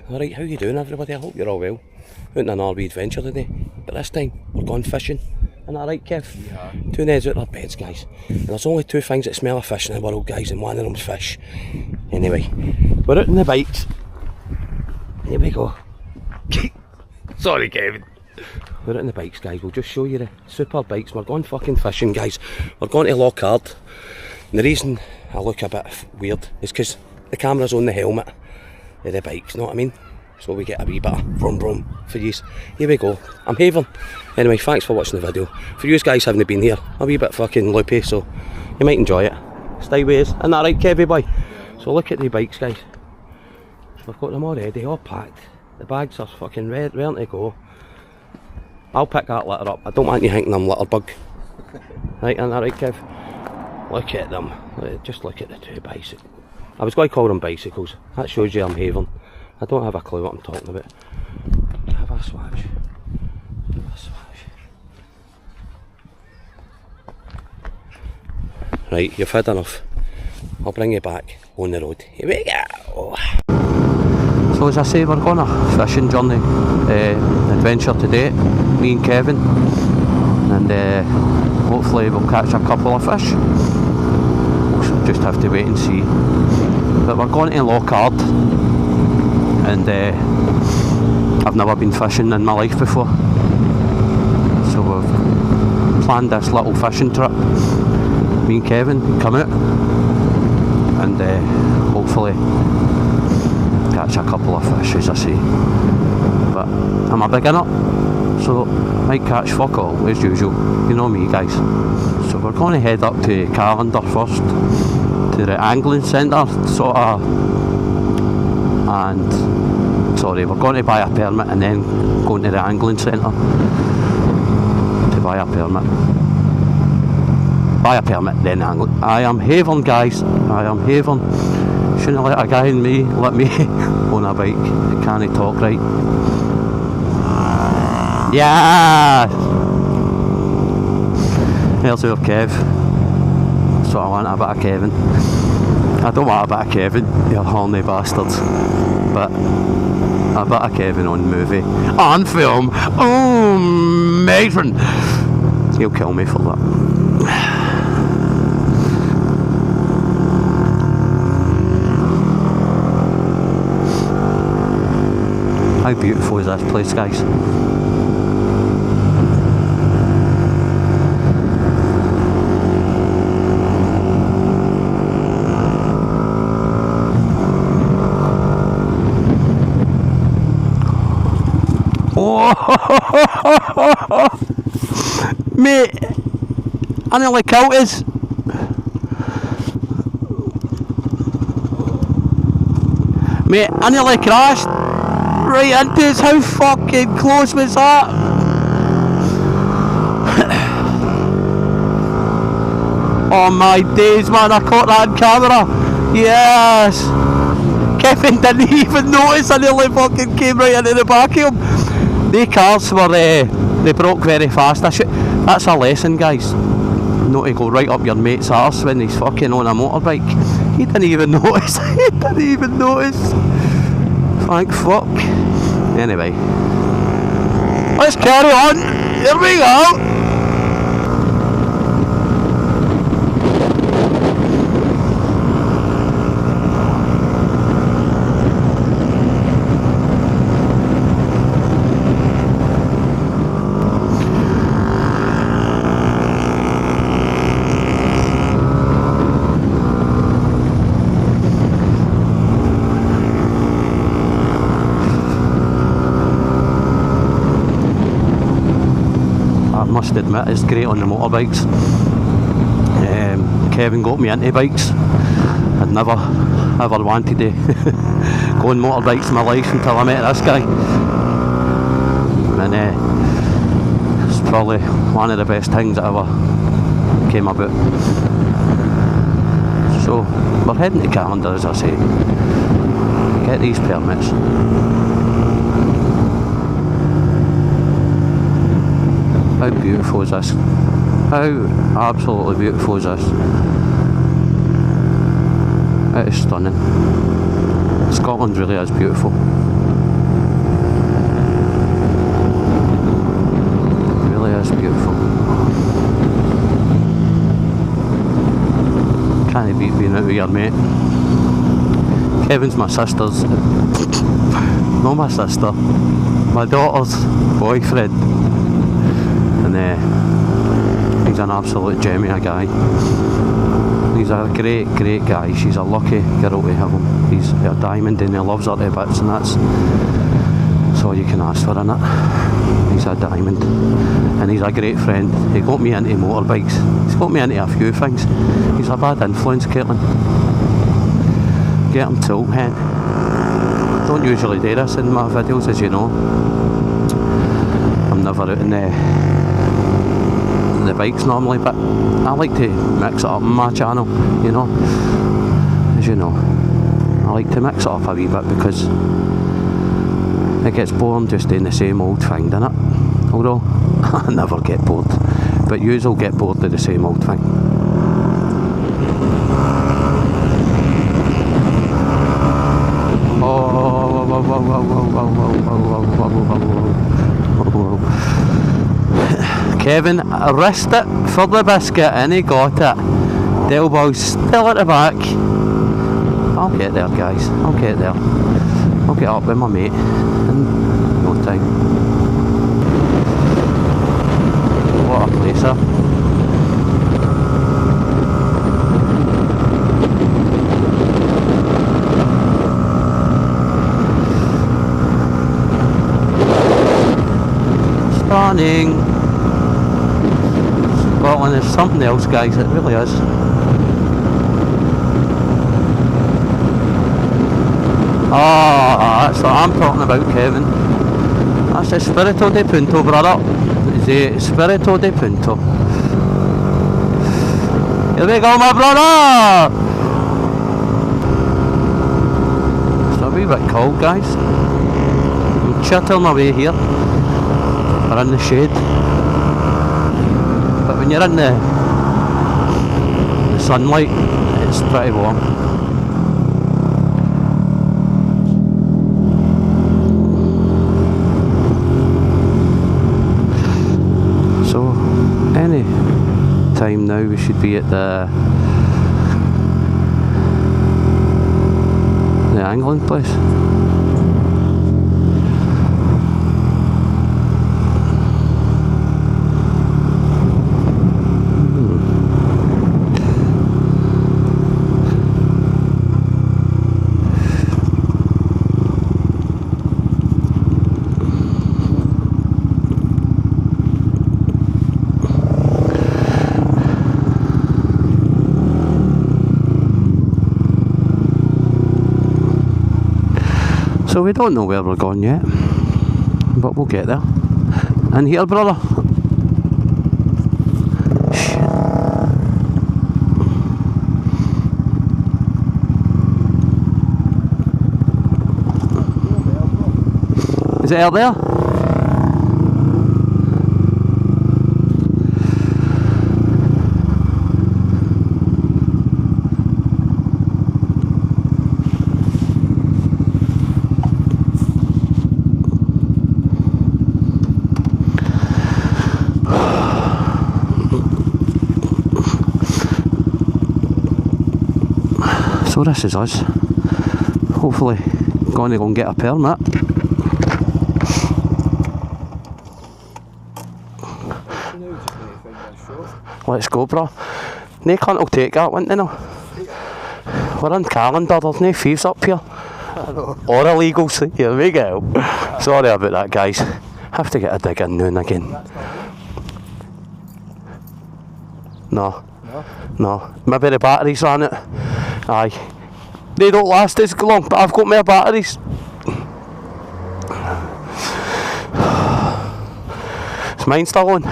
Alright, how you doing everybody? I hope you're all well. Out on an RV adventure today, but this time we're going fishing. Isn't that right, Kev? Yeah. Two heads out their beds, guys. And there's only two things that smell of fish in the world, guys, and one of them's fish. Anyway, we're out on the bikes. Here we go. Sorry, Kevin. We're out on the bikes, guys. We'll just show you the super bikes. We're going fucking fishing, guys. We're going to Loch Ard. And the reason I look a bit weird is because the camera's on the helmet of the bikes, know what I mean? So we get a wee bit of vroom vroom for yous. Here we go. I'm having. Anyway, thanks for watching the video. For you guys haven't been here, a wee bit fucking loopy, so you might enjoy it. Stay with us. Isn't that right, Kevy boy? Yeah. So look at the bikes, guys. We've got them already, all packed. The bags are fucking ready to go. I'll pick that litter up. I don't want you thinking I'm litter bug. Right, isn't that right, Kev? Look at them. Just look at the two bicycles. I was going to call them bicycles. That shows you I'm having. I don't have a clue what I'm talking about. Have a swatch. Have a swatch. Right, you've had enough. I'll bring you back on the road. Here we go. So as I say, we're going on a fishing journey, adventure today, me and Kevin, and hopefully we'll catch a couple of fish. We'll just have to wait and see. But we're going to Loch Ard, and I've never been fishing in my life before, so we've planned this little fishing trip. Me and Kevin come out and hopefully catch a couple of fish, as I say. But I'm a beginner, so might catch fuck all as usual, you know me guys. So we're going to head up to Callander first, to the angling centre sort of, and sorry, we're going to buy a permit and then going to the angling centre to buy a permit. Buy a permit, then angle. I am having, guys, I am having. Shouldn't let a guy in me let me on a bike. I can't talk right. Yeah. There's our Kev. So I want a bit of Kevin. I don't want a bit of Kevin, you horny bastards. But a bit of Kevin on movie. On film. Oh, amazing. He'll kill me for that. How beautiful is this place, guys? Oh, mate, I nearly killed us. Mate, I nearly crashed right into us. How fucking close was that? Oh my days, man, I caught that on camera. Yes. Kevin didn't even notice. I nearly fucking came right into the back of him. The cars were, they broke very fast. That's a lesson, guys. Not to go right up your mate's arse when he's fucking on a motorbike. He didn't even notice. He didn't even notice. Thank fuck. Anyway, let's carry on. Here we go. Must admit, it's great on the motorbikes. Kevin got me into bikes. I'd never ever wanted to go on motorbikes in my life until I met this guy, and it's probably one of the best things that ever came about. So we're heading to Callander, as I say, get these permits. How beautiful is this? How absolutely beautiful is this? It is stunning. Scotland really is beautiful. with your mate. Kevin's my sister's, not my sister, my daughter's boyfriend, and he's an absolute gem of a guy. He's a great guy. She's a lucky girl to have him. He's a diamond and he loves her to bits, and that's all you can ask for, innit? He's a diamond, and he's a great friend. He got me into motorbikes. He's got me into a few things. He's a bad influence, Caitlin. Get him tilt hen. Don't usually do this in my videos, as you know. I'm never out in the bikes normally, but I like to mix it up on my channel, you know. As you know, I like to mix it up a wee bit because it gets boring just doing the same old thing, doesn't it? Although I never get bored, but yous will get bored of the same old thing. Kevin risked it for the biscuit and he got it. Delbo's still at the back. I'll get there, guys. I'll get there. I'll get up with my mate in no time. What a place, huh? Stunning. Scotland is something else, guys, it really is. Ah, that's what I'm talking about, Kevin. That's the Spirito di Punto, brother. The Spirito di Punto. Here we go, my brother! It's a wee bit cold, guys. I'm chitting my way here. We're in the shade. But when you're in the sunlight, it's pretty warm. So, any time now we should be at the angling place. So we don't know where we're going yet, but we'll get there. And here, brother. Shit. Is it out there? So this is us, hopefully going to go and get a permit. Let's go, bro. No cunt will take that one, you know. We're in calendar, there's no thieves up here. Or illegals, here we go. Sorry about that, guys. Have to get a dig in now and again. No. No. Maybe the batteries ran it. Aye. They don't last as long, but I've got more batteries. Is mine still on?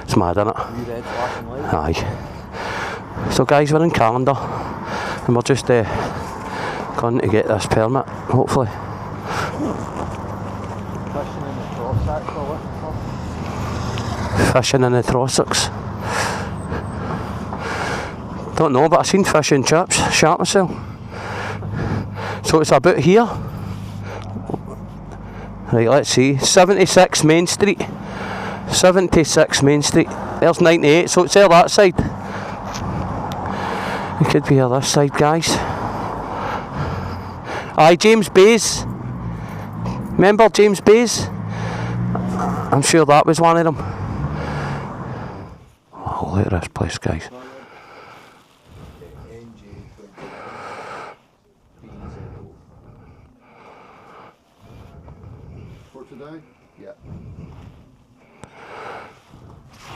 It's mad, isn't it? Aye. So guys, we're in calendar and we're just going to get this permit, hopefully. Fishing in the Trossachs. Don't know, but I've seen fish and chips, sharp myself. So it's about here. Right, let's see. 76 Main Street. 76 Main Street. There's 98, so it's there that side. We could be on this side, guys. Aye, James Bay's. Remember James Bay's? I'm sure that was one of them. Oh, look at this place, guys. For today? Yeah.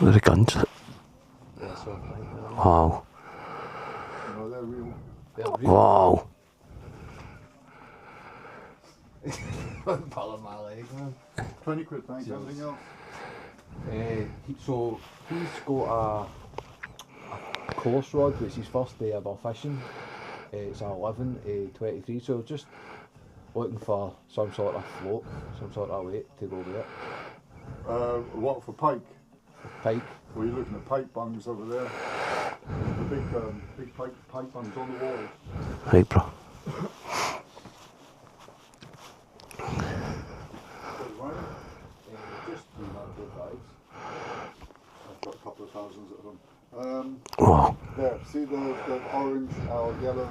Look at the guns. Wow. No, they're real. Wow. Pulling my leg, man. 20 quid, thanks. Anything else? So he's got a course rod, which is his first day ever fishing. It's a 11 23, so just looking for some sort of float, some sort of weight to go with it. What for pike? Pike. Well, you're looking at pike bungs over there. The big pike bungs on the wall. Right, bro. Just 395. I've got a couple of thousands at home. Wow. There, see the orange or yellow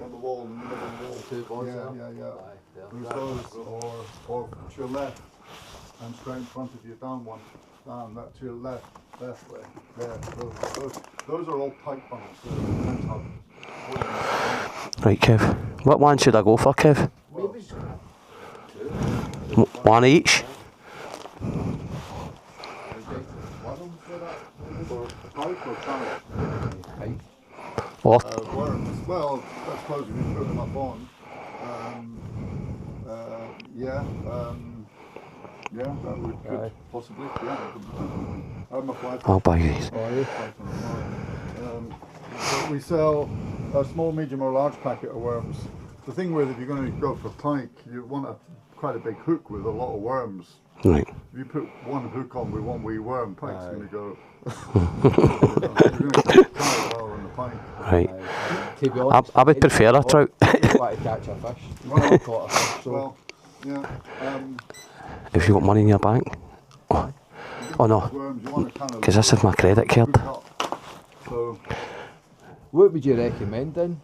on the wall, in the middle of the wall? 2 boys Yeah. There's those, or to your left, and straight in front of you, down one, down, that to your left way, there, those are all pike bungs. So it depends how. Right, Kev. What one should I go for, Kev? Maybe One each? For pike or trout? pike. Or Worms. Well, I suppose if you put them up on. That could possibly. Yeah. I'm a fly. I'll buy these. But we sell a small, medium, or large packet of worms. The thing with, if you're going to go for pike, you want quite a big hook with a lot of worms. Right. If you put one hook on with one wee worm, pike's going to go. You're going to get tired on the pike. Right. To be honest, I would prefer a trout. you want to catch a fish. Well, Caught a fish, so well, yeah. If you got money in your bank. Oh no, Worms, you want to kind of because this is my credit card. hook up. So, what would you recommend then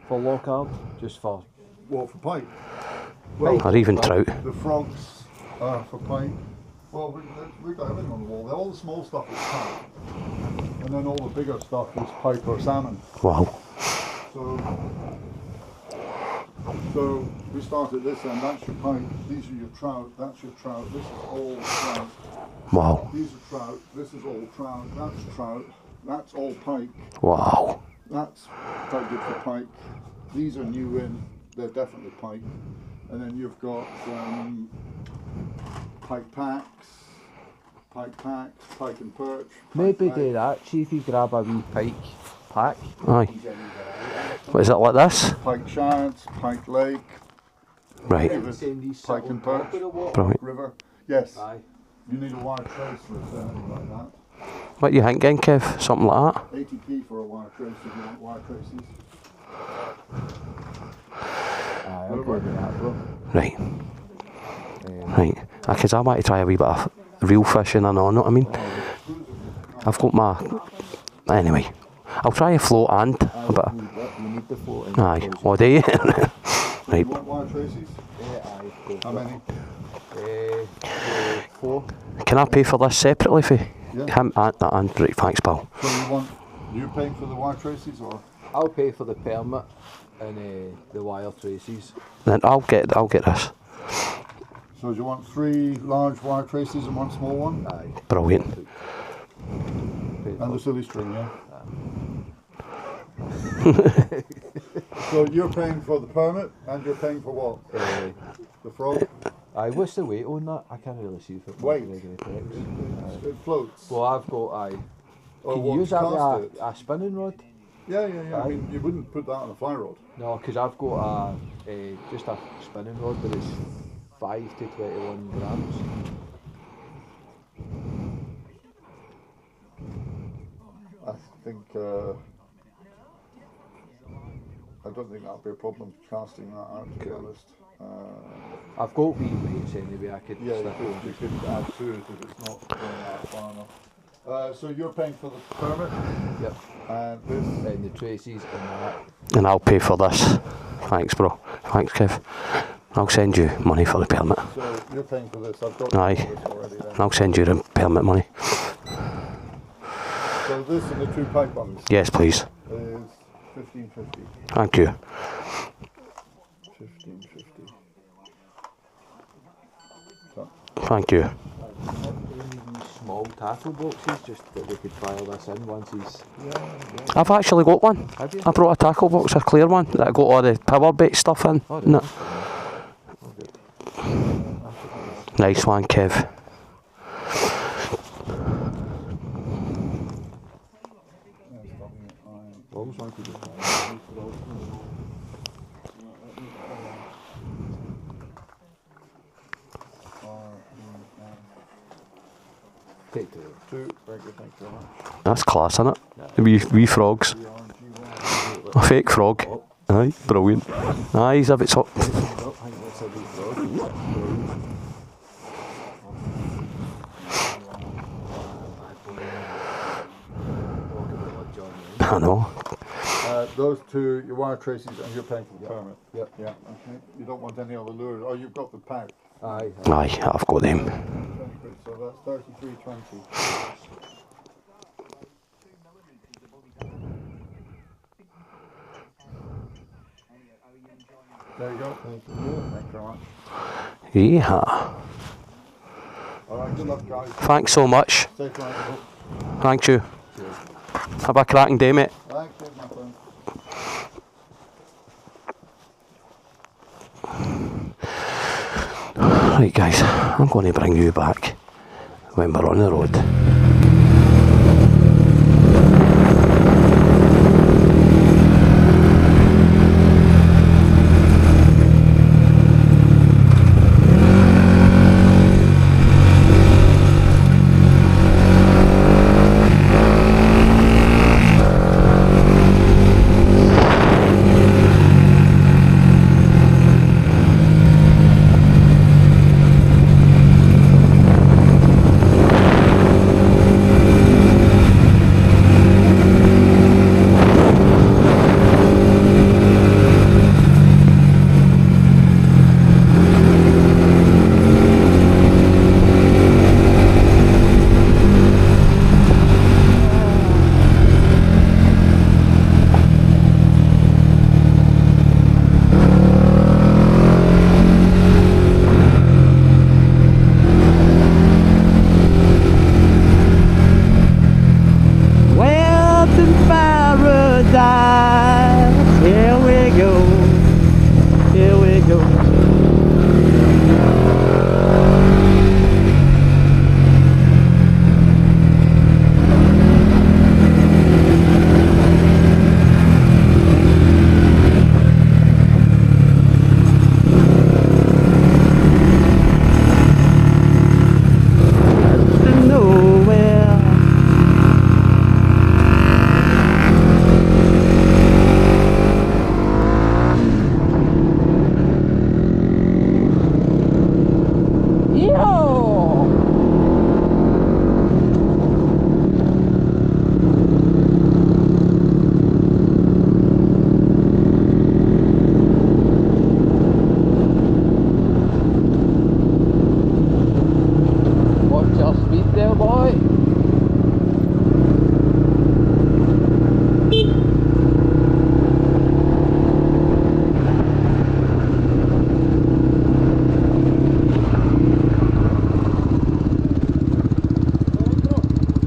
for Loch Ard? Just for what for pike? Well, Or even trout. the frogs are for pike. Well, we've got everything on the wall. All the small stuff is pike, and then all the bigger stuff is pike or salmon. Wow. So we start at this end. That's your pike. These are your trout. That's your trout. This is all trout. Wow. These are trout. This is all trout. That's trout. That's all pike. Wow. That's quite good for pike. These are new in. They're definitely pike. And then you've got pike packs, pike and perch. maybe do that. See if you grab a wee pike pack. Aye. What is it like this? Pike shads, pike lake, Right. pike and perch, Brilliant. river. Yes. Aye. You need a wire trace with anything like that. What you thinking, Kev? Something like that? 80p for a wire trace if you want wire traces. Aye, I'll go with that, bro. Right. Right. Because I want to try a wee bit of real fishing and all, know what I mean? I've got my... Anyway. I'll try a float and a bit of... You need the float. Aye. What do you? Right. You want wire traces? Aye. How many? 4. Can I pay for this separately for Yeah. him and right, thanks, pal. So you paying for the wire traces or? I'll pay for the permit and the wire traces. Then I'll get this. So do you want 3 large wire traces and 1 small one? Aye. Brilliant. And the silly string, yeah? So you're paying for the permit and you're paying for what? The frog? Aye, what's the weight on that? I can't really see if it Weight? It floats. Well, I've got aye. Or Can what, you use that cast with it? a spinning rod? Yeah. I mean, you wouldn't put that on a fly rod. No, because I've got just a spinning rod, but it's 5 to 21 grams. I think, I don't think that'll be a problem casting that out, to be honest. I've got wee weights anyway. I could Yeah, stick on. you could add to it if it's not going out far enough. So you're paying for the permit, Yep. and this. And the traces and that. And I'll pay for this. Thanks, bro. Thanks, Kev. I'll send you money for the permit. So you're paying for this. I've got Aye. this already. Then. I'll send you the permit money. So this and the 2 pipe bungs Yes, please. is $15.50. Thank you. $15.50. Thank you. Small tackle boxes, just that we could file this in once he's. I've actually got one. Have you? I brought a tackle box, a clear one, that I got all the power bait stuff in. Oh, No. okay. Nice one, Kev. Always wanted to do Take 2. 2. Very good. Thank you very much. That's class, innit? Wee frogs. A fake frog. Aye, brilliant. Aye, he's a bit top. I think that's a wee frog. I know. Those 2, your wire traces, and you're paying for the permit. Yep. Yeah. Okay. You don't want any other lures. Oh, you've got the pack. Aye. Aye, I've got them. So that's $33.20. There you go. Thank you. Thank you very much. Yeah. All right. Good luck, guys. Thanks so much. Safe flight. Thank you. Have a cracking day, mate. Thank you, my friend. Right, guys, I'm going to bring you back when we're on the road.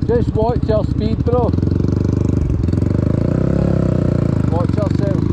Just watch your speed, bro. Watch yourself.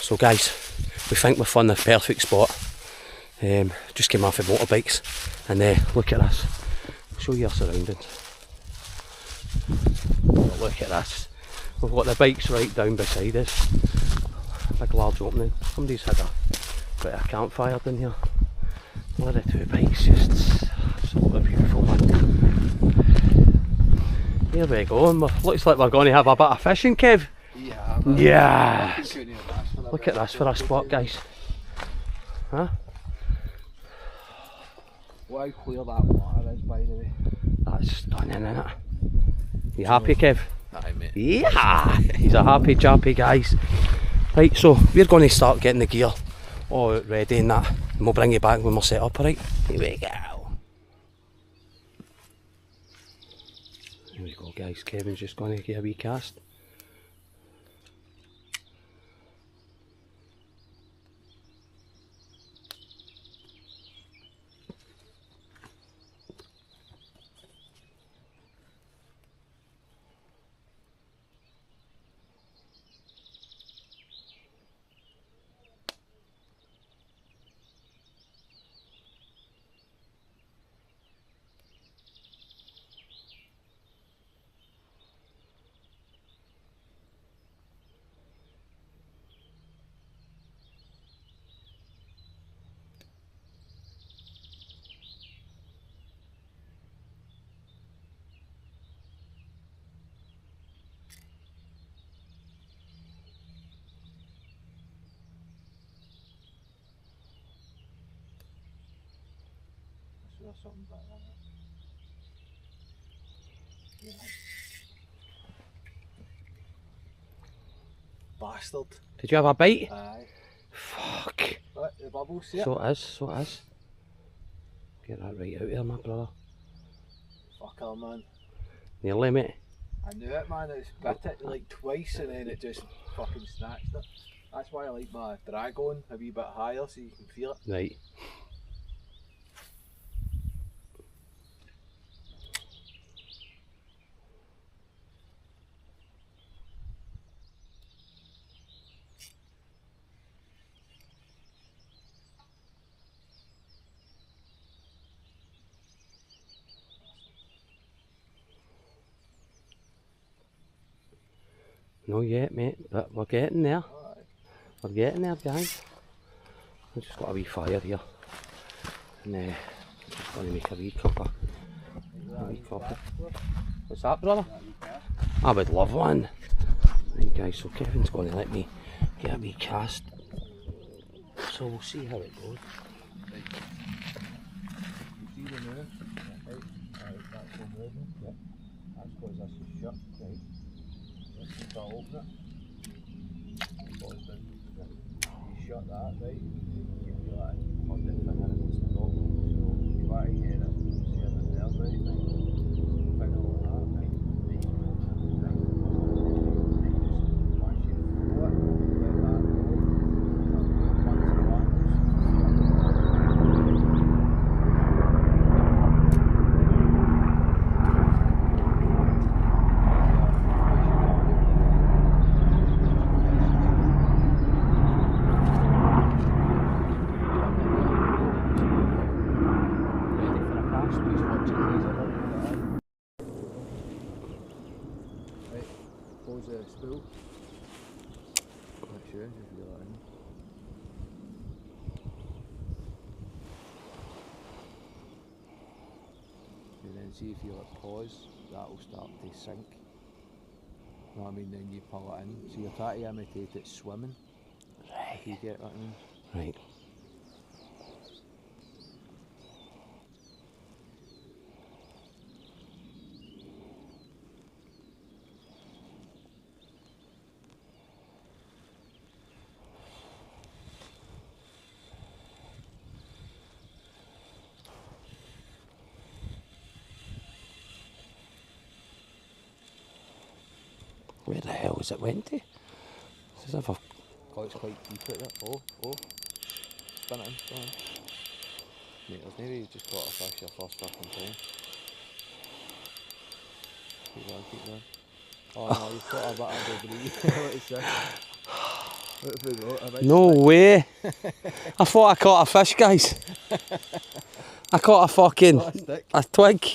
So guys, we think we've found the perfect spot. Just came off of Motorbikes, and look at this. Show you our surroundings. Look at this. We've got the bikes right down beside us. Big large opening. Somebody's had a bit of a campfire down here. Look at the two bikes, just absolutely beautiful, man. Here we go, and looks like we're going to have a bit of fishing, Kev. Yeah, man. Yes! Look at this for a spot, guys. Huh? Look how clear that water is, by the way. That's stunning, isn't it? You happy, Kev? Aye, mate. Yeah! He's a happy chappy, guys. Right, so we're going to start getting the gear all out ready and that, and we'll bring you back when we're set up, alright? Here we go. Here we go, guys. Kevin's just going to get a wee cast. Something like that. Yeah. Bastard. Did you have a bite? Aye. Fuck. What, the bubbles, see it? So it is, so it is. Get that right out there, my brother. Fucker, man. Nearly, mate. I knew it, man. It's bit it like twice and then it just fucking snatched it. That's why I like my drag on a wee bit higher so you can feel it. Right. Not yet, mate, but we're getting there. Alright. We're getting there, guys. I've just got a wee fire here. And just going to make a wee cup of coffee. What's that, brother? I would love one. Right, guys, so Kevin's going to let me get a wee cast. So we'll see how it goes. You see the moon? Right, that's the movement. Yep. That's because this is shut. Right. So I'll open it. You shut that, right? You feel like hold it finger and it's the bottom. So you try to get it, see if it's there, right? Finger like that, right? Right. Once you throw it, let that go. Once it lands, close the spool. Make sure you feel that in. And then see if you let pause, that will start to sink. You know what I mean? Then you pull it in. So you're trying to imitate it swimming. Right. If you get what I mean. Right. Where the hell is it went to? It's as if I've... Oh, it's quite deep at that. Oh. Spin it in, spin it in. Mate, there's maybe you just got to fish your first fucking time. Keep going. Oh no, you've got a bit of debris. What is this? No way. I thought I caught a fish, guys. I caught a fucking a twig.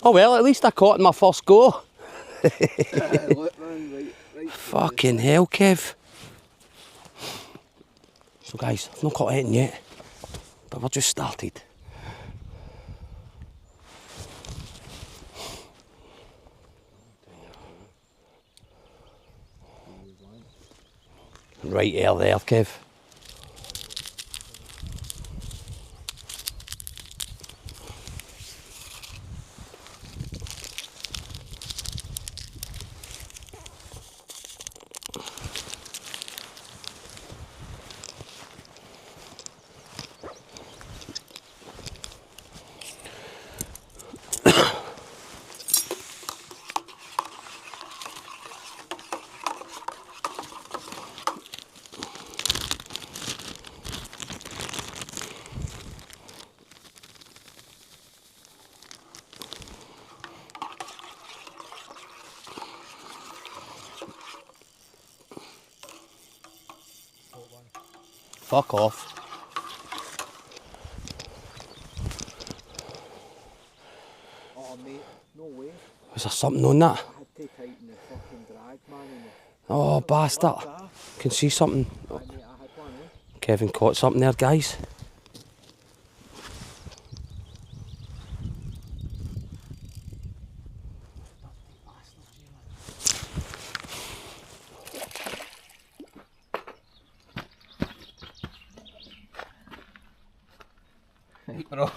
Oh well, at least I caught in my first go. Fucking hell, Kev. So guys, I've not caught anything yet, but we've just started. Right there, Kev. Fuck off. Oh mate, no way. Was there something on that? I had to tighten the fucking drag, man. Oh, bastard. Can see something. Mate, I had one, eh? Kevin caught something there, guys. Right, bro.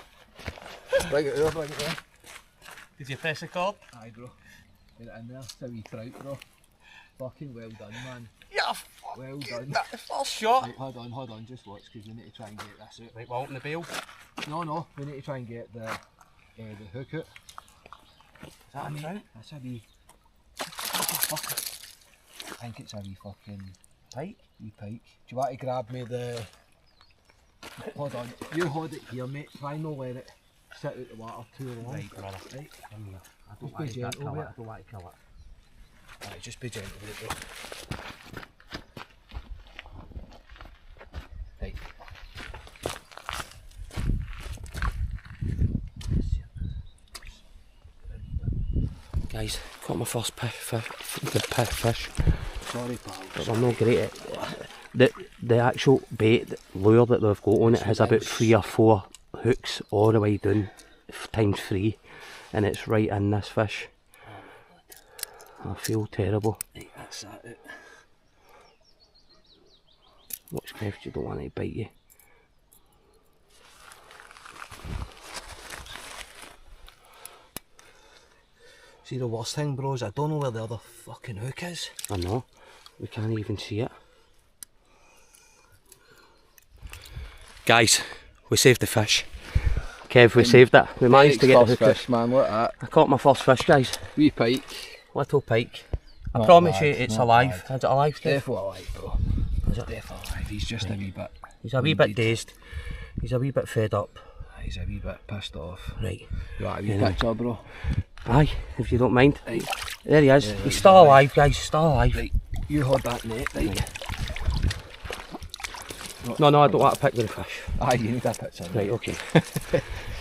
Bring it there. Did you press the cord? Aye, bro. Get it in there. It's a wee trout, bro. Fucking well done, man. Yeah, Well done. that first shot. Right, hold on, just watch, because we need to try and get this out. Right, we'll open the bail. No, we need to try and get the hook out. Is that a trout? That's a wee... Fuck. I think it's a wee fucking... Pike? Wee pike. Do you want to grab me the... Hold on, you hold it here, mate. Try not let it sit out the water too long. Right, brother. Right. Come here. I Just don't like be to gentle kill with it. it. I don't like to kill it. Right, just be gentle with it, bro. Right. Guys, caught my first fish. Sorry, pal. But they're not great. The actual bait lure that they've got on it has about 3 or 4 hooks all the way down, times 3, and it's right in this fish. I feel terrible. Right, that's that. Watch, Kev, you don't want it to bite you. See, the worst thing, bro, is I don't know where the other fucking hook is. I know, we can't even see it. Guys, we saved the fish. Kev, we saved it. We managed to get the hook out. fish, man, look at I caught my first fish, guys. Wee pike. Little pike. I Not promise bad, you it's not alive. bad. Is it alive, Kev? Definitely alive, bro. Is it? Definitely alive. He's just a wee bit. He's a wee bit dazed. He's a wee bit fed up. He's a wee bit pissed off. Right. You want a wee Yeah. picture, bro? Aye, if you don't mind. Right. There he is. Yeah, He's he's still alive. alive, guys. Still alive. Right. You hold that net, right? No, I don't want to pick with the fish. Aye, you need a picture. Right, okay.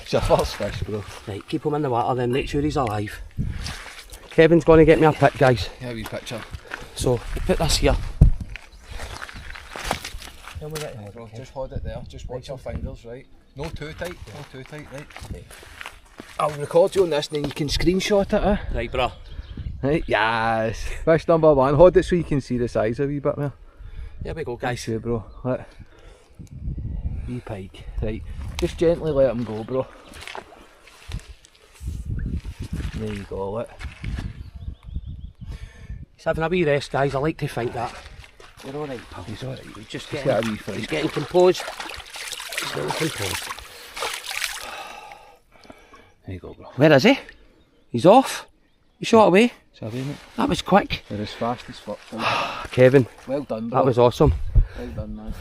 It's your first fish, bro. Right, keep him in the water then, make sure he's alive. Kevin's going to get me a pick, guys. Yeah, a wee picture. So, we'll put this here. Right, bro, just hold it there. Just watch your fingers, right? No too tight, right? I'll record you on this and then you can screenshot it, eh? Right, bro. Right, yes. Fish number 1. Hold it so you can see the size a wee bit more. Here we go, guys. Nice, bro. Look. Wee pike. Right, just gently let him go, bro. There you go, look. He's having a wee rest, guys. I like to think that. You're alright, pal. He's alright. He's just He's getting, got a wee fight. he's getting composed. He's getting composed. There you go, bro. Where is he? He's off. He shot away. Sorry, mate. That was quick. They're as fast as fuck. Kevin, Well done, bro. that was awesome. Well done, man.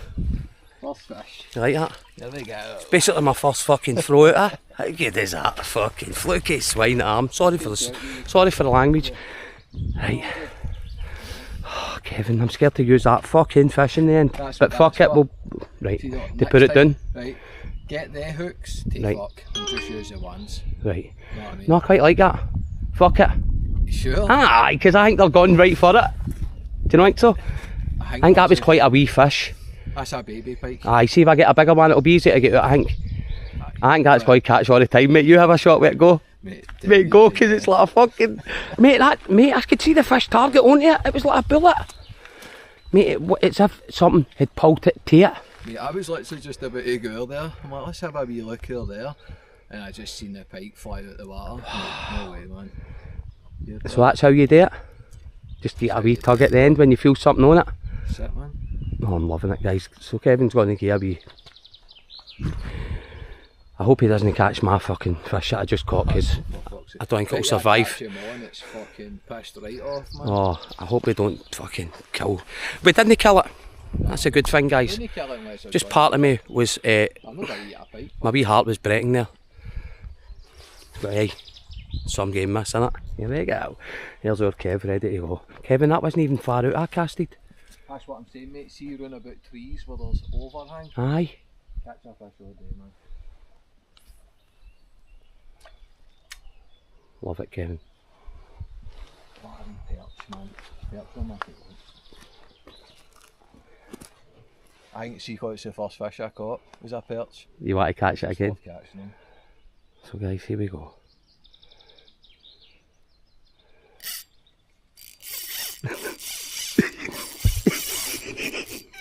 First fish. You like that? There we go. Basically my first fucking throw at her. How good is that? Fucking fluky swine arm. Sorry for the language. Right. Oh, Kevin. Kevin, I'm scared to use that fucking fish in the end. That's But what fuck that's it, we'll... Right, See, look, to next put it time, down. Right, get the hooks to Right. fuck and just use the ones. Right. You know what I mean? No, I quite like that. Fuck it. Sure. Aye, because I think they're going right for it. Do you not think so? I think that was quite a wee fish. That's a baby pike. Aye, see if I get a bigger one, it'll be easy to get out, I think. I think that's going to catch all the time, mate. You have a shot with it, go. Mate, go, because it's like a fucking... Mate, I could see the fish target, won't you? It was like a bullet. Mate, it's as if something had pulled it to it. Mate, I was literally just about to go there. I'm like, let's have a wee look there. And I just seen the pike fly out the water. No way, man. So that's how you do it? Just get a wee tug at the end when you feel something on it? That's it, man. Oh, I'm loving it, guys. So Kevin's going to give a wee... I hope he doesn't catch my fucking fish that I just caught, because I don't think it'll survive. It's fucking pissed right off, man. Oh, I hope we don't fucking kill... We didn't kill it. That's a good thing, guys. Just part of me was... I'm not going to eat a pike. My wee heart was breaking there. But hey, some game miss, innit? Here we go. Here's our Kev ready to go. Kevin, that wasn't even far out I casted. That's what I'm saying, mate. See, you run about trees where there's overhang. Aye. Catch a fish all day, man. Love it, Kevin. Perch, man. Perch on my feet. I think see what's the first fish I caught was a perch. You want to catch it again? Love catching them. So guys, here we go.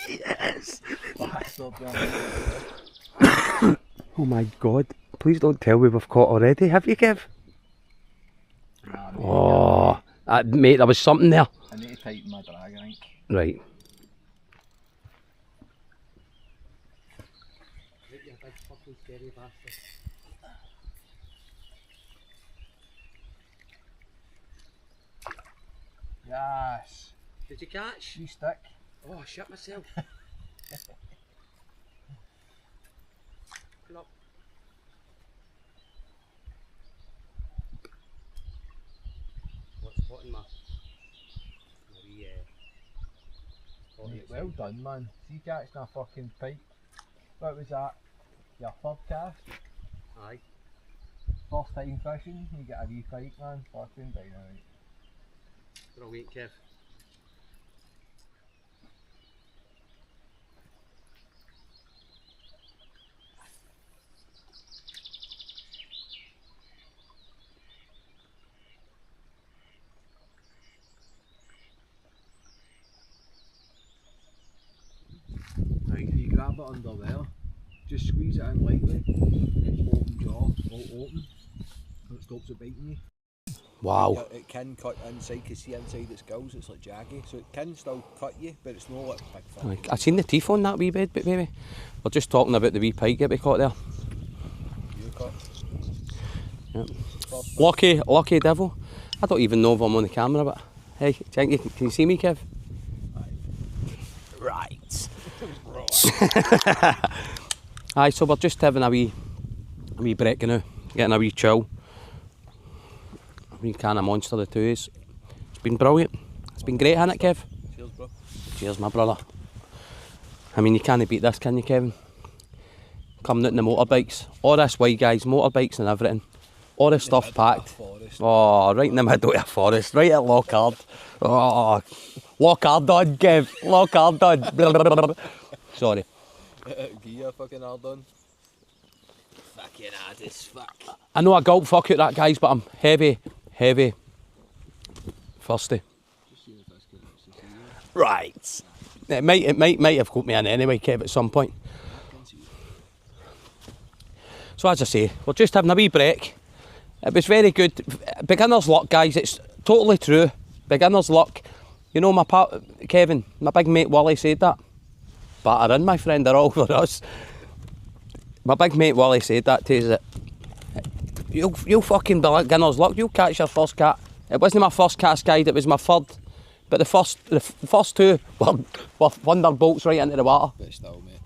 Yes! Oh my god, please don't tell me we've caught already, have you, Kev? Nah, mate, Oh, mate, there was something there. I need to tighten my drag, I think. Right. Yes. Did you catch? You stick. Oh, I shit myself. Come up. What's spotting my wee, Mate, well done, man. See catching a fucking pike. What was that? Your third cast? Aye. First time fishing, you get a wee pike, man. Fucking dynamite. Brilliant, Kev. Right, if you grab it under there, just squeeze it in lightly, open jaw, all open, so it stops it biting you. Wow. It can cut inside, because see inside its gills, it's like jaggy, so it can still cut you, but it's not like big fish. I seen the teeth on that wee bed, but baby. We're just talking about the wee pike that we caught there. You cut. Yep. Lucky devil. I don't even know if I'm on the camera, but hey, can you see me, Kev? Right. Aye, so we're just having a wee break now, getting a wee chill. A wee can of Monster the 2s. It's been brilliant. It's been great, hasn't it, Kev? Cheers, bro. Cheers, my brother. I mean, you can't beat this, can you, Kevin? Coming out in the motorbikes. All this way, guys, motorbikes and everything. All the stuff packed. Oh, right in the middle of a forest, right at Loch Ard. Oh, Loch Ard done, Kev. Loch Ard done. Sorry. Gear fucking hard done. Fucking hard as fuck. I know I gulp fuck out that, guys, but I'm heavy thirsty. Right. It might have caught me in anyway, Kev, at some point. So as I say, we're just having a wee break. It was very good. Beginner's luck, guys. It's totally true. Beginner's luck. You know, Kevin, my big mate Wally said that. Batter in, my friend, they're all for us. My big mate Wally said that to us, that you'll fucking beginner's luck. You'll catch your first cat. It wasn't my first cast guide, it was my third. But the first two were thunderbolts right into the water. But still, mate.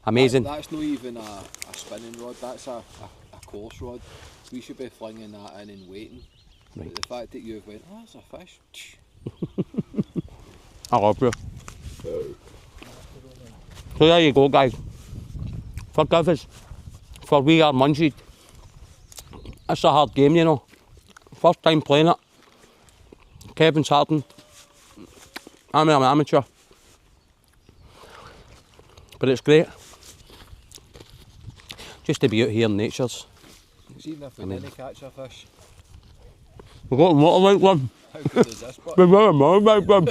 Amazing. That's not even a spinning rod, that's a coarse rod. We should be flinging that in and waiting. Right. But the fact that you've went, oh, that's a fish. I love you. So there you go, guys. Forgive us for we are munchied. It's a hard game, you know. First time playing it. Kevin's hardened. I'm an amateur. But it's great. Just to be out here in nature's. Even if we didn't catch a fish. We've got a motorbike run. How good is this? We've got a motorbike run.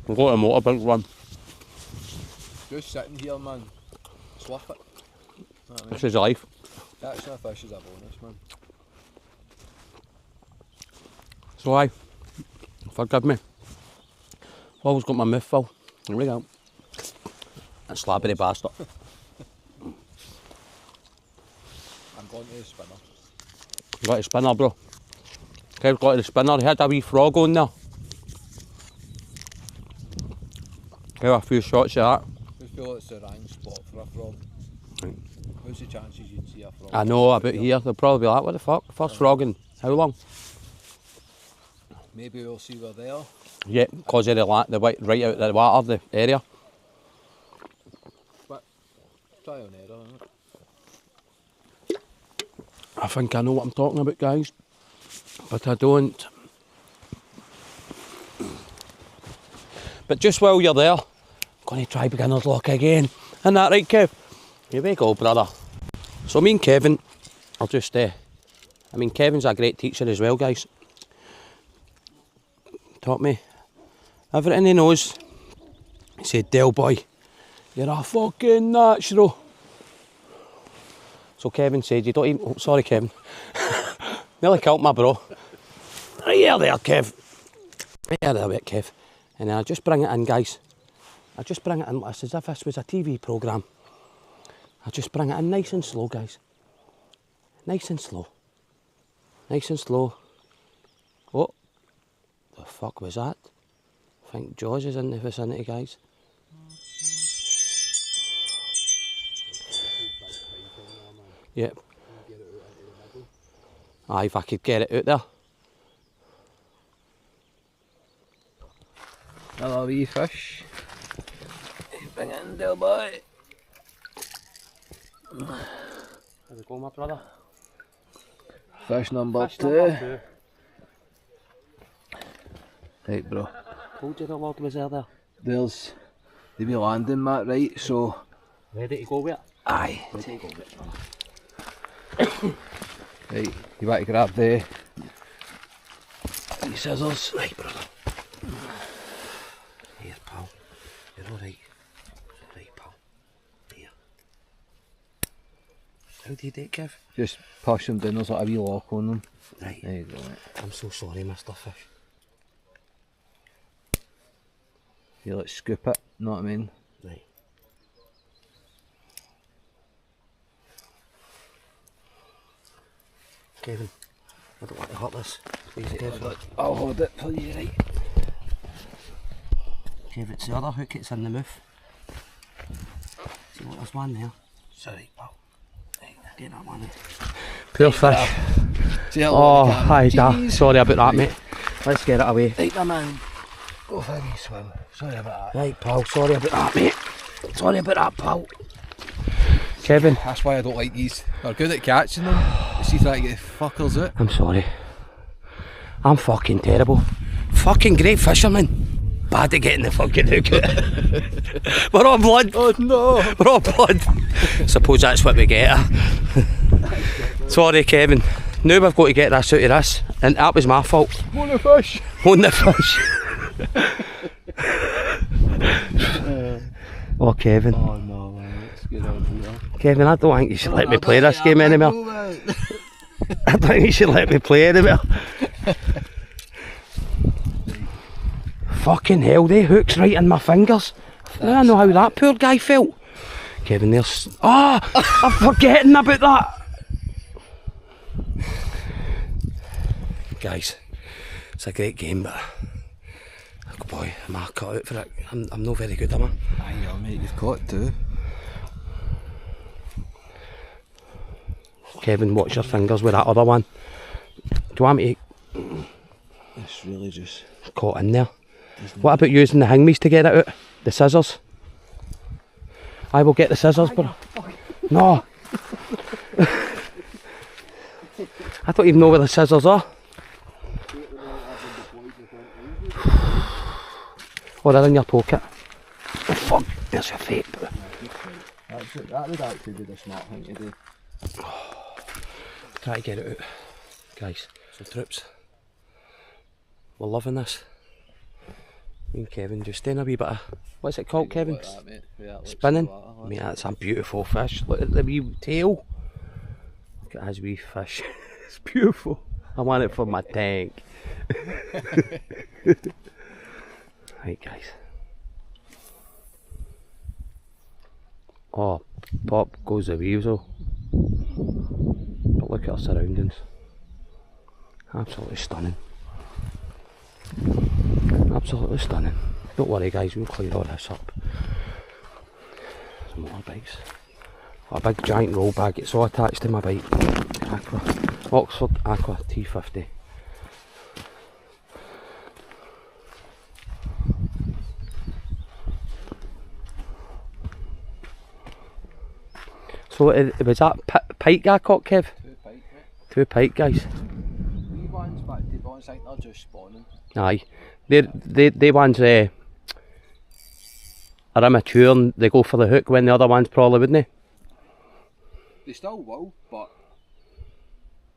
We've got a motorbike run. Just sitting here, man. Slough it. This is life. Catching a fish is a bonus, man. So aye, forgive me. I've always got my mouth full. Here we go. That slabbery bastard. I'm going to the spinner. Got a spinner, bro. Kev's got the spinner. He had a wee frog on there. Give a few shots of that. I feel it's the wrong spot for a frog. Right. What's the chances you'd see a frog? I know about here. They'll probably be like, what the fuck? First frog in how long? Maybe we'll see we're there. Yeah, because of the right out of the water, the area. But try on error, innit? I think I know what I'm talking about, guys. But I don't. But just while you're there, I'm going to try beginner's lock again. Isn't that right, Kev? Here we go, brother. So me and Kevin are just, Kevin's a great teacher as well, guys. Taught me everything he knows. He said, Del boy, you're a fucking natural. So Kevin said, you don't even, oh, sorry Kevin. Nearly killed my bro. Right here there, Kev. Right here there, Kev. And I just bring it in, guys. I just bring it in as if this was a TV programme. I just bring it in nice and slow, guys. Nice and slow. Nice and slow. Oh, the fuck was that? I think Jaws is in the vicinity, guys. Yep. Aye, if I could get it out there. Another wee fish. Bring it in, Del boy. How's it going, my brother? Fish number Fish two. number 2. Right, bro. Told you the Lord was there. There's the wee landing mat, right? So. Ready to go with it? Aye. Ready to go with it. Right, you want to grab the scissors. Right, brother. Here, pal. You're alright. Alright, pal. Here. How do you do it, Kev? Just push them down, there's like a wee lock on them. Right. There you go, mate. I'm so sorry, Mr. Fish. You like scoop it, know what I mean? Right. Kevin, I don't want to hurt this. Please, Kev. I'll hold it for you, right? Kev, it's the other hook, it's in the mouth. See what there's one there? Sorry, pal. Right, get that one in. Poor fish. Oh, hi, Dad. Sorry about that, mate. Let's get it away. Right, my man. Go for a wee swim. Sorry about that. Right, pal. Sorry about that, mate. Sorry about that, pal. Kevin. That's why I don't like these. They're good at catching them. See, trying to get the fuckers out. I'm sorry. I'm fucking terrible. Fucking great fisherman. Bad at getting the fucking hook out. We're on blood. Oh no. We're on blood. Suppose that's what we get. Sorry, Kevin. Now we've got to get this out of this. And that was my fault. On the fish. On the fish. Oh, Kevin. Oh no, man. Let's get out here. Kevin, I don't think you should let me play this game anymore. I don't think you should let me play anymore. Fucking hell, they hooks right in my fingers. Now I know how that poor guy felt. Kevin, there's... Oh, I'm forgetting about that. Guys, it's a great game, but... Oh boy, am I cut out for it? I'm not very good, am I? Aye, yeah, mate, you've caught two. Kevin, watch your fingers with that other one. Do you want me to... It's really just... Caught in there. What about using the hangmies to get it out? The scissors? I will get the scissors, but no. I don't even know where the scissors are. Oh, they're in your pocket. Oh fuck, there's your vape. That would actually be the smart thing to do. Try to get it out. Guys, so troops, we're loving this. Me and Kevin just doing a wee bit of, what's it called, Kevin? Like that, mate. Yeah, it looks Spinning. like that, Mate, that's a beautiful fish. Look at the wee tail. Look at his wee fish. It's beautiful. I want it for my tank. Right, guys. Oh, pop goes the weasel. But look at our surroundings. Absolutely stunning. Absolutely stunning. Don't worry guys, we'll clear all this up. Some motorbikes. A big giant roll bag, it's all attached to my bike. Aqua. Oxford Aqua T50. So was that pike I caught, Kev? 2 pike, mate. 2 pike, guys. Wee ones, but to be honest, I think they're just spawning. Aye. They ones are immature and they go for the hook when the other ones probably wouldn't they? They still will, but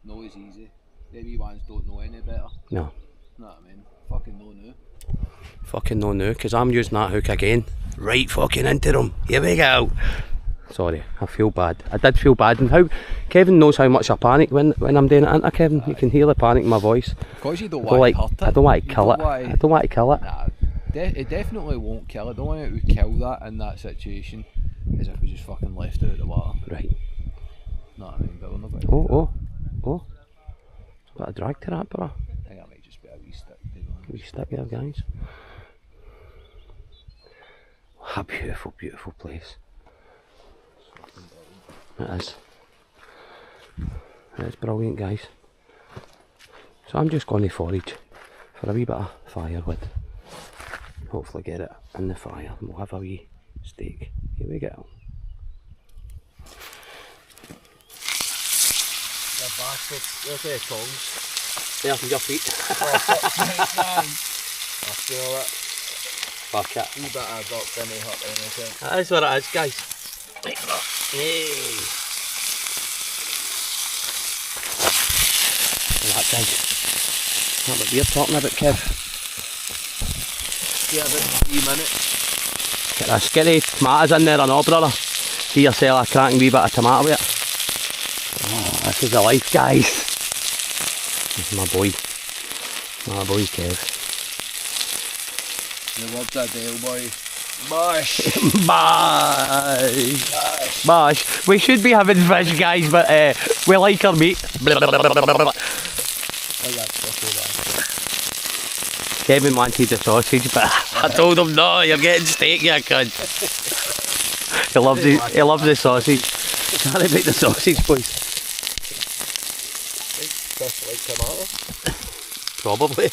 no as easy. The wee ones don't know any better. No. Know what I mean? Fucking no new. Fucking no new, because I'm using that hook again. Right fucking into them. Here we go. Sorry, I feel bad. I did feel bad, and how Kevin knows how much I panic when I'm doing it, ain't Kevin? You can hear the panic in my voice. Because you don't want to hurt it. I don't want to kill it. I don't want to kill it. Nah, it definitely won't kill it. The only way it would kill that in that situation is if we just fucking left it out of the water. Right. Know what I mean? But we're not going to Oh, do oh. There's a bit of drag to that, bro. that. I think that might just be a wee stick. We stick there, guys. What a beautiful, beautiful place. It is. It's brilliant, guys. So I'm just going to forage for a wee bit of firewood. Hopefully get it in the fire and we'll have a wee steak. Here we go. The bastard. Look at the tongs. There's your feet. After all that. Fuck it. Wee bit of duck didn't hurt anything. That is what it is, guys. Hey. That guys. Not what we're talking about, Kev. Yeah, about 3 minutes. Get a skinny tomatoes in there and all, brother. See yourself a cracking wee bit of tomato with it. Oh, this is the life, guys. This is my boy. My boy, Kev. The words of Dale, boy. Bosh! Bosh! Bosh! We should be having fish, guys, but we like our meat. Kevin wanted the sausage, but I told him no, you're getting steak, you cunt. He loves the sausage. Can't make the sausage, boys. Just like tomato. Probably.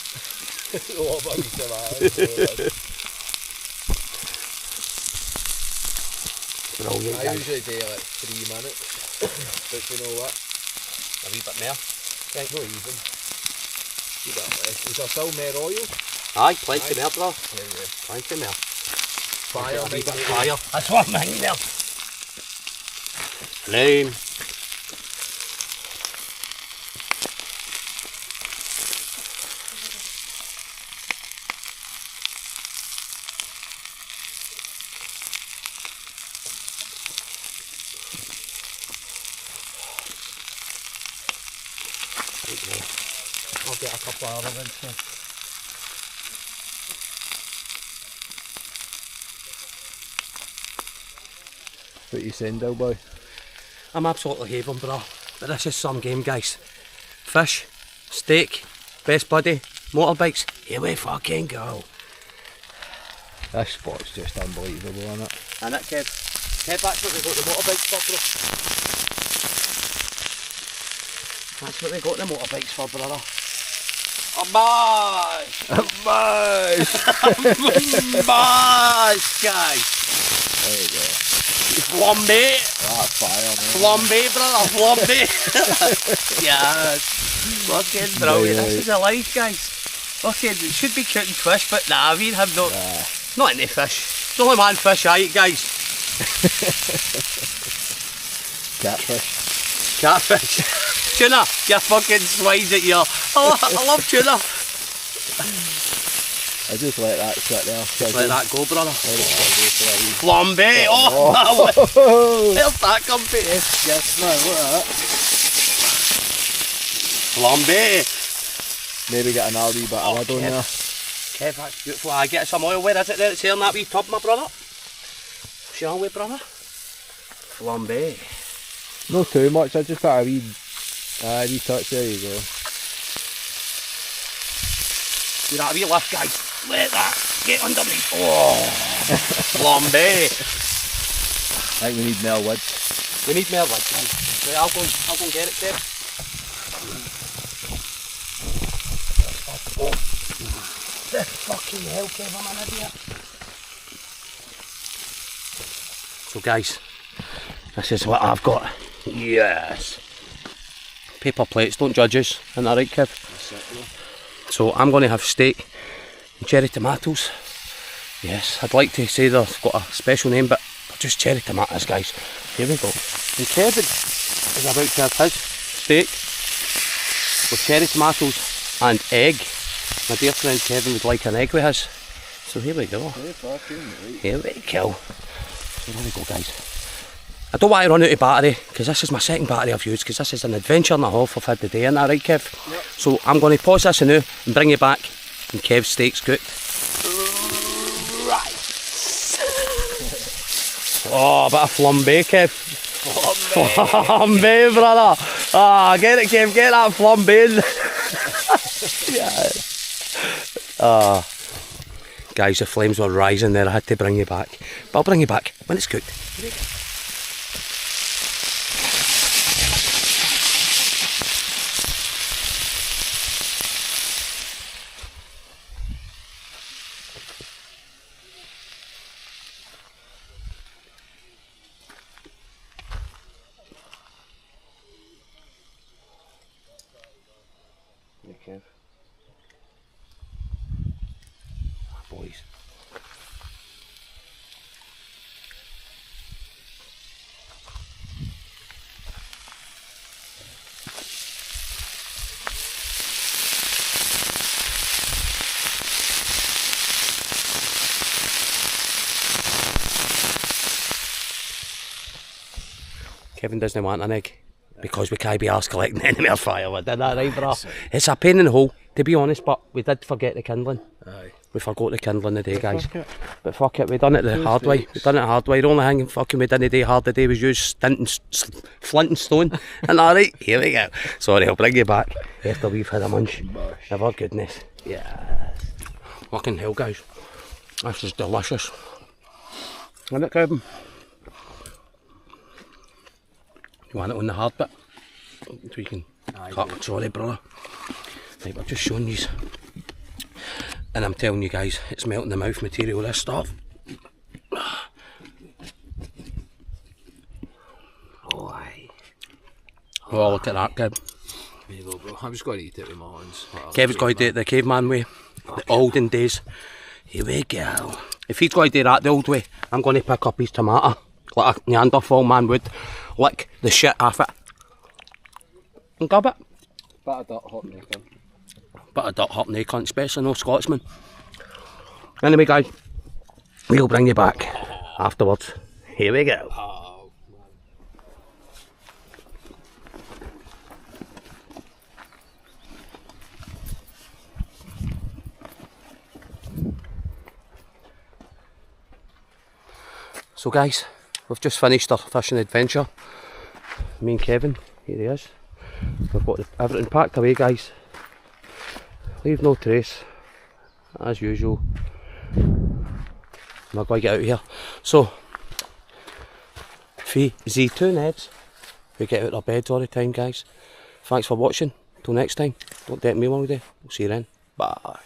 What about tomato? Brilliant, I guys. usually do like 3 minutes, but you know what? A wee bit more. Not even. Wee bit less. Is there still more oil? Aye, plenty more, bro. Yeah. Plenty more. Fire, A wee mate. bit of fire. That's what I'm hanging there. Flame. I'll get a couple of other ones here. What you saying, Dill boy? I'm absolutely having, bro. But this is some game, guys. Fish, steak, best buddy, motorbikes. Here we fucking go. This spot's just unbelievable, isn't it? And that Kev, that's what we got the motorbikes for, bro. That's what we got the motorbikes for, brother. Mash! Mash! Mash, guys! There you go. Flambe! That's fire, man. Flambe, brother, flambe! Yes! Fucking brilliant. Yeah. This is a life, guys. Okay, it should be cooking fish, but nah, we have not any fish. It's only one fish I eat, guys. Catfish. Catfish. Tuna, you fucking swines at your... I love tuna. I just let that sit there. Just let that go, brother. Let it go for a wee- Flambe, oh! Oh. There's that comfy. Yes, now look at that. Flambe. Maybe get another wee bit of lid on there. Kev, that's beautiful. I get some oil. Where is it there? It's here in that wee tub, my brother. Shall we, brother? Flambe. Not too much, I just put a wee touch, there you go. Do that wee lift, guys. Let that get underneath. Oh, flambe. I think we need more wood. We need more wood, guys. Right, I'll go and get it, Kev. Oh, the fucking hell, Kev, I'm an idiot. So, guys, this is what I've got. Yes. Paper plates, don't judge us. Isn't that right, Kev? So I'm going to have steak and cherry tomatoes. Yes, I'd like to say they've got a special name, but they're just cherry tomatoes, guys. Here we go. And Kevin is about to have his steak with cherry tomatoes and egg. My dear friend Kevin would like an egg with his. So here we go. Here we go. So there we go, guys. I don't want to run out of battery, because this is my second battery I've used, because this is an adventure and a half I've had today, isn't that right, Kev? Yep. So I'm going to pause this now and bring you back when Kev's steak's cooked. Right. Oh, a bit of flambe, Kev. Flambe, brother. Ah, get it, Kev, get that flambe in. Yeah. Guys, the flames were rising there, I had to bring you back. But I'll bring you back when it's cooked. Kev. Boys. Kevin doesn't want an egg. Because we can't be arsed collecting any more firewood, isn't that right, bro? It's a pain in the hole, to be honest, but we did forget the kindling. Aye. We forgot the kindling today, guys. But fuck it, we done it the hard way. We done it the hard way. The only thing fucking we didn't do hard today was use flint and stone. Isn't that right? Here we go. Sorry, I'll bring you back after we've had a munch. Never goodness. Yes. Fucking hell, guys. This is delicious. Isn't it, Kevin? You want it on the hard bit? So you can cut. Sorry, brother. Right, we're just showing you. And I'm telling you guys, it's melting the mouth material, this stuff. Oh, aye. Oh, look at that, Kev. There you go, bro. I'm just going to eat it with my hands. Kev's going to do it the caveman way. The olden days. Here we go. If he's going to do that the old way, I'm going to pick up his tomato. Like a Neanderthal man would. Lick the shit off it. And grab it. Bit of dirt hot neck on. Bit of dirt hot neck on, especially no Scotsman. Anyway, guys, we'll bring you back afterwards. Here we go. Oh, So guys, we've just finished our fishing adventure. Me and Kevin, here he is. We've got everything packed away, guys. Leave no trace, as usual. We're going to get out of here. So, for Z2 Neds, we get out of our beds all the time, guys. Thanks for watching. Till next time, don't take me long day. We'll see you then. Bye.